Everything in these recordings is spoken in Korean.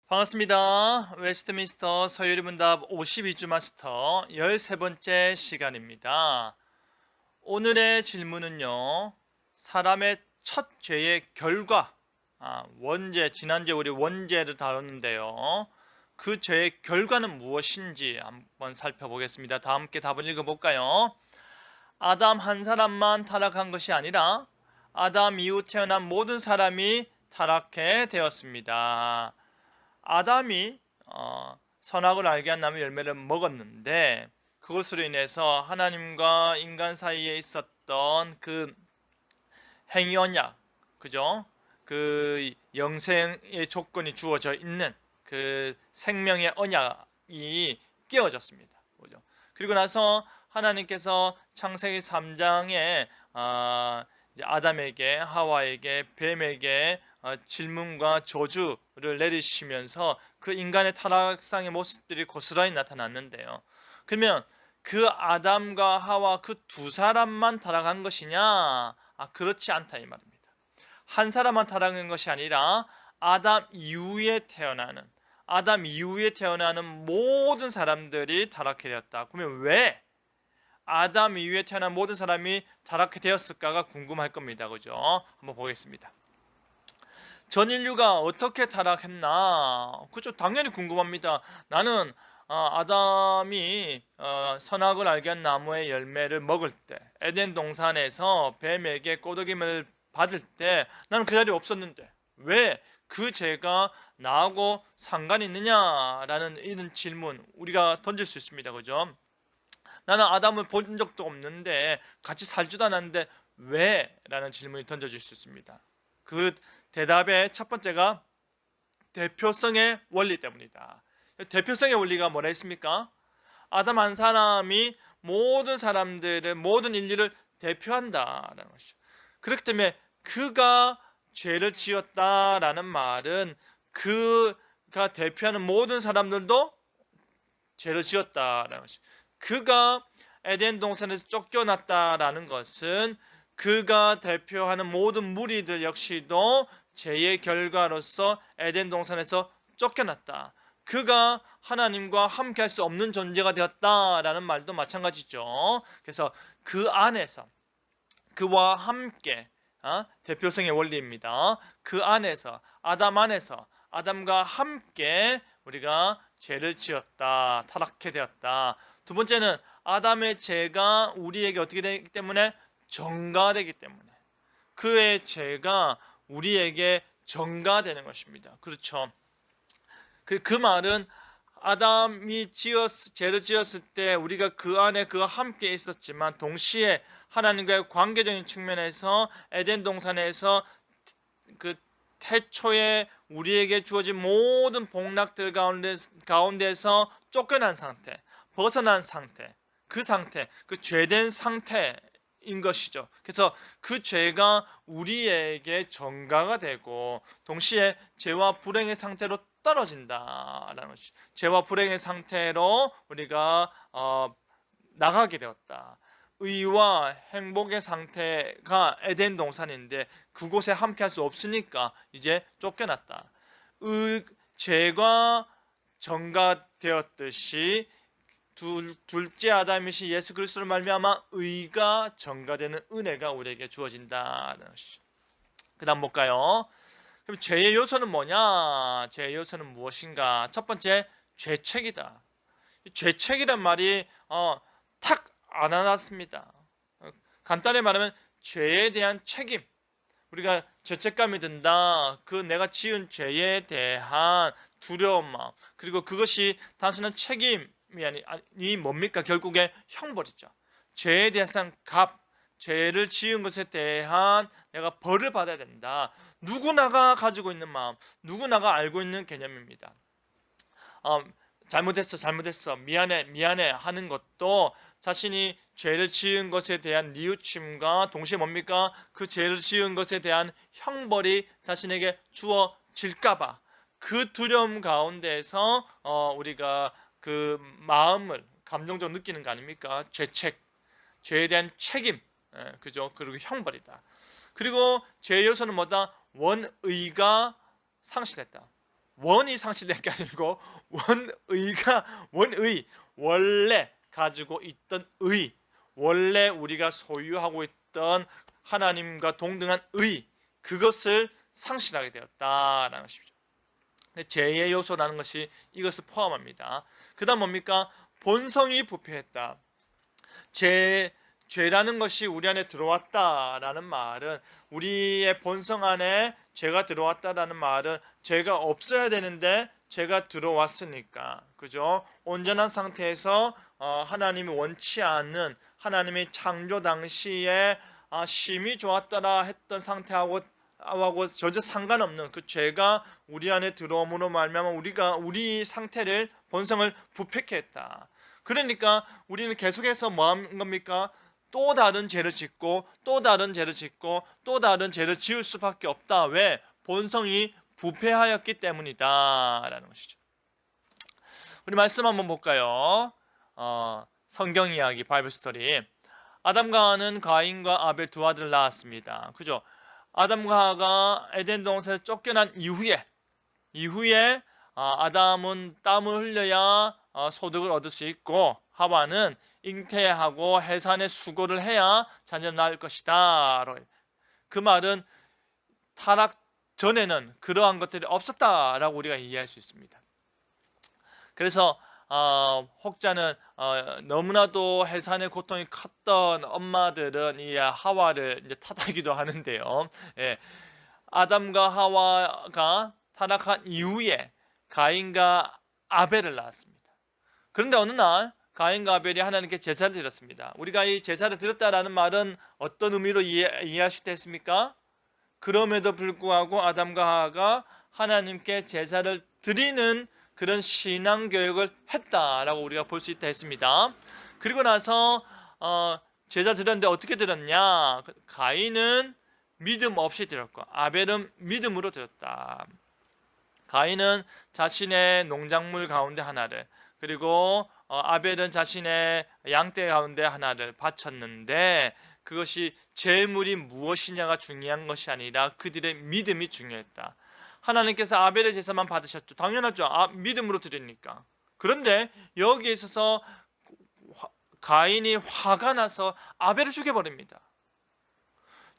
반갑습니다. 웨스트민스터 서유리 문답 52주 마스터 13번째 시간입니다. 오늘의 질문은요. 사람의 첫 죄의 결과, 원죄, 지난주에 우리 원죄를 다뤘는데요. 그 죄의 결과는 무엇인지 한번 살펴보겠습니다. 다 함께 답을 읽어볼까요? 아담 한 사람만 타락한 것이 아니라 아담 이후 태어난 모든 사람이 타락해 되었습니다. 아담이 선악을 알게 한 나무 열매를 먹었는데 그것으로 인해서 하나님과 인간 사이에 있었던 그 행위 언약, 그죠? 그 영생의 조건이 주어져 있는 그 생명의 언약이 깨어졌습니다. 그죠? 그리고 나서 하나님께서 창세기 3장에 아담에게, 하와에게, 뱀에게 질문과 저주를 내리시면서 그 인간의 타락상의 모습들이 고스란히 나타났는데요. 그러면 그 아담과 하와 그 두 사람만 타락한 것이냐? 그렇지 않다 이 말입니다. 한 사람만 타락한 것이 아니라 아담 이후에 태어나는 모든 사람들이 타락해 되었다. 그러면 왜 아담 이후에 태어난 모든 사람이 타락해 되었을까가 궁금할 겁니다. 그죠? 한번 보겠습니다. 전 인류가 어떻게 타락했나? 그죠? 당연히 궁금합니다. 나는 아담이 선악을 알게 한 나무의 열매를 먹을 때, 에덴 동산에서 뱀에게 꼬드김을 받을 때 나는 그 자리에 없었는데 왜 그 죄가 나하고 상관이 있느냐라는 이런 질문 우리가 던질 수 있습니다. 그죠? 나는 아담을 본 적도 없는데 같이 살지도 않았는데 왜? 라는 질문이 던져질 수 있습니다. 그 대답의 첫 번째가 대표성의 원리 때문이다. 대표성의 원리가 뭐라 했습니까? 아담 한 사람이 모든 사람들을, 모든 인류를 대표한다라는 것이죠. 그렇기 때문에 그가 죄를 지었다라는 말은 그가 대표하는 모든 사람들도 죄를 지었다라는 것이죠. 그가 에덴 동산에서 쫓겨났다라는 것은 그가 대표하는 모든 무리들 역시도 죄의 결과로서 에덴 동산에서 쫓겨났다. 그가 하나님과 함께할 수 없는 존재가 되었다라는 말도 마찬가지죠. 그래서 그 안에서 그와 함께 대표성의 원리입니다. 그 안에서 아담 안에서 아담과 함께 우리가 죄를 지었다, 타락해 되었다. 두 번째는 아담의 죄가 우리에게 어떻게 되기 때문에 전가되기 때문에 그의 죄가 우리에게 전가되는 것입니다. 그렇죠. 그 말은 아담이 죄를 지었을 때 우리가 그 안에 그와 함께 있었지만 동시에 하나님과의 관계적인 측면에서 에덴 동산에서 그 태초에 우리에게 주어진 모든 복락들 가운데서 쫓겨난 상태, 벗어난 상태, 그 죄된 상태인 것이죠. 그래서 그 죄가 우리에게 전가가 되고 동시에 죄와 불행의 상태로 떨어진다라는 것이죠. 죄와 불행의 상태로 우리가 나가게 되었다. 의와 행복의 상태가 에덴 동산인데 그곳에 함께할 수 없으니까 이제 쫓겨났다. 죄가 전가되었듯이 둘째 아담이신 예수 그리스도를 말미암아 의가 전가되는 은혜가 우리에게 주어진다는 것이죠. 그 다음 볼까요? 그럼 죄의 요소는 뭐냐? 죄의 요소는 무엇인가? 첫 번째, 죄책이다. 죄책이란 말이 탁 안 와닿습니다. 간단히 말하면 죄에 대한 책임, 우리가 죄책감이 든다. 그 내가 지은 죄에 대한 두려운 마음, 그리고 그것이 단순한 책임이 아니 뭡니까? 결국에 형벌이죠. 죄에 대한 값, 죄를 지은 것에 대한 내가 벌을 받아야 된다. 누구나가 가지고 있는 마음, 누구나가 알고 있는 개념입니다. 잘못했어, 미안해 하는 것도 자신이 죄를 지은 것에 대한 뉘우침과 동시에 뭡니까? 그 죄를 지은 것에 대한 형벌이 자신에게 주어질까봐 그 두려움 가운데서 우리가 그 마음을 감정적으로 느끼는 거 아닙니까? 죄에 대한 책임, 그죠? 그리고 형벌이다. 그리고 죄의 요소는 뭐다? 원의가 상실했다. 원이 상실된 게 아니고 원의 원래 가지고 있던 원래 우리가 소유하고 있던 하나님과 동등한 그것을 상실하게 되었다라는 것이죠. 죄의 요소라는 것이 이것을 포함합니다. 그 다음 뭡니까? 본성이 부패했다. 죄라는 것이 우리 안에 들어왔다라는 말은, 우리의 본성 안에 죄가 들어왔다라는 말은 죄가 없어야 되는데 죄가 들어왔으니까, 그죠? 온전한 상태에서 하나님이 원치 않는, 하나님이 창조 당시에 심히 좋았더라 했던 상태하고 전혀 상관없는 그 죄가 우리 안에 들어옴으로 말미암아 우리 상태를, 본성을 부패케 했다. 그러니까 우리는 계속해서 뭐 하는 겁니까? 또 다른 죄를 짓고 또 다른 죄를 짓고 또 다른 죄를 지을 수밖에 없다. 왜? 본성이 부패하였기 때문이다 라는 것이죠. 우리 말씀 한번 볼까요? 성경 이야기, 바이블 스토리. 아담과 하와는 가인과 아벨 두 아들을 낳았습니다. 그죠? 아담과 하와가 에덴 동산에서 쫓겨난 이후에 아담은 땀을 흘려야 소득을 얻을 수 있고, 하와는 잉태하고 해산의 수고를 해야 자녀를 낳을 것이다. 그 말은 타락 전에는 그러한 것들이 없었다라고 우리가 이해할 수 있습니다. 그래서 혹자는 너무나도 해산의 고통이 컸던 엄마들은 이 하와를 이제 탓하기도 하는데요. 예, 아담과 하와가 타락한 이후에 가인과 아벨을 낳았습니다. 그런데 어느 날 가인과 아벨이 하나님께 제사를 드렸습니다. 우리가 이 제사를 드렸다라는 말은 어떤 의미로 이해할 수 있겠습니까? 그럼에도 불구하고 아담과 하와가 하나님께 제사를 드리는 그런 신앙 교육을 했다라고 우리가 볼 수 있다 했습니다. 그리고 나서 제사 드렸는데 어떻게 드렸냐? 가인은 믿음 없이 드렸고 아벨은 믿음으로 드렸다. 가인은 자신의 농작물 가운데 하나를, 그리고 아벨은 자신의 양떼 가운데 하나를 바쳤는데, 그것이 제물이 무엇이냐가 중요한 것이 아니라 그들의 믿음이 중요했다. 하나님께서 아벨의 제사만 받으셨죠. 당연하죠. 믿음으로 드리니까. 그런데 여기에 있어서 가인이 화가 나서 아벨을 죽여버립니다.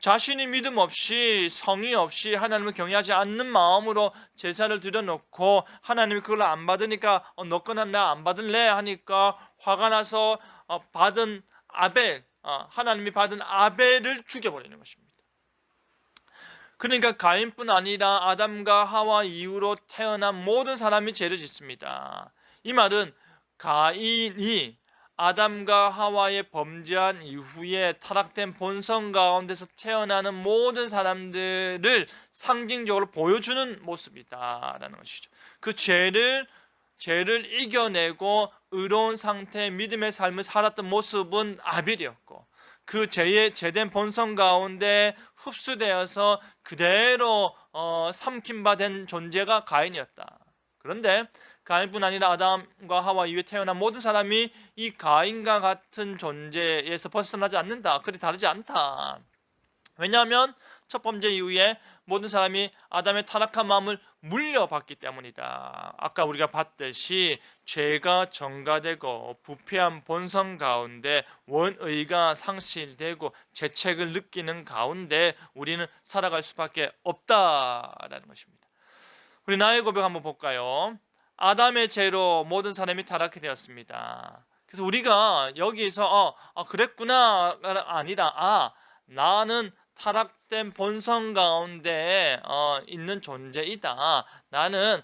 자신이 믿음 없이, 성의 없이 하나님을 경외하지 않는 마음으로 제사를 드려놓고 하나님이 그걸 안 받으니까 너 거는 나 안 받을래 하니까 화가 나서 받은 아벨, 하나님이 받은 아벨을 죽여버리는 것입니다. 그러니까 가인뿐 아니라 아담과 하와 이후로 태어난 모든 사람이 죄를 짓습니다. 이 말은 가인이 아담과 하와의 범죄한 이후에 타락된 본성 가운데서 태어나는 모든 사람들을 상징적으로 보여주는 모습이다라는 것이죠. 그 죄를 이겨내고 의로운 상태의 믿음의 삶을 살았던 모습은 아벨이었고, 그 죄된 본성 가운데 흡수되어서 그대로 삼킴받은 존재가 가인이었다. 그런데 가인뿐 아니라 아담과 하와 이후에 태어난 모든 사람이 이 가인과 같은 존재에서 벗어나지 않는다. 그리 다르지 않다. 왜냐하면 첫 범죄 이후에 모든 사람이 아담의 타락한 마음을 물려받기 때문이다. 아까 우리가 봤듯이 죄가 전가되고 부패한 본성 가운데 원의가 상실되고 죄책을 느끼는 가운데 우리는 살아갈 수밖에 없다라는 것입니다. 우리 나의 고백 한번 볼까요? 아담의 죄로 모든 사람이 타락하게 되었습니다. 그래서 우리가 여기서 그랬구나가 아니라 나는 타락된 본성 가운데 있는 존재이다. 나는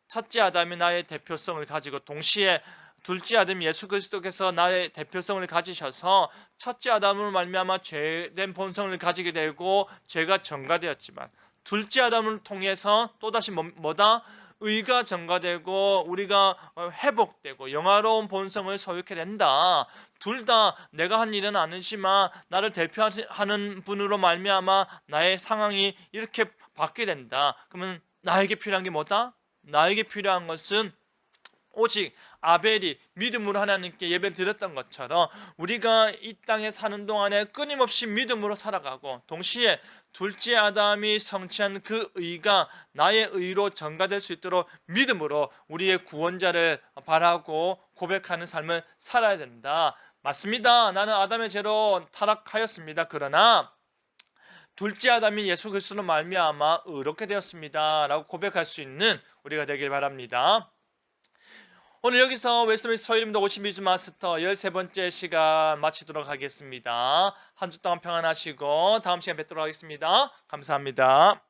첫째 아담이 나의 대표성을 가지고 동시에 둘째 아담 예수 그리스도께서 나의 대표성을 가지셔서 첫째 아담으로 말미암아 죄된 본성을 가지게 되고 죄가 전가되었지만, 둘째 아담을 통해서 또다시 뭐다? 의가 전가되고 우리가 회복되고 영화로운 본성을 소유하게 된다. 둘 다 내가 한 일은 아니지만 나를 대표하는 분으로 말미암아 나의 상황이 이렇게 바뀌게 된다. 그러면 나에게 필요한 게 뭐다? 나에게 필요한 것은 오직 아벨이 믿음으로 하나님께 예배를 드렸던 것처럼 우리가 이 땅에 사는 동안에 끊임없이 믿음으로 살아가고 동시에 둘째 아담이 성취한 그 의가 나의 의로 전가될 수 있도록 믿음으로 우리의 구원자를 바라고 고백하는 삶을 살아야 된다. 맞습니다. 나는 아담의 죄로 타락하였습니다. 그러나 둘째 아담이 예수 그리스도로 말미암아 의롭게 되었습니다 라고 고백할 수 있는 우리가 되길 바랍니다. 오늘 여기서 웨스트민스터 서유림도 52주 마스터 13번째 시간 마치도록 하겠습니다. 한 주 동안 평안하시고 다음 시간에 뵙도록 하겠습니다. 감사합니다.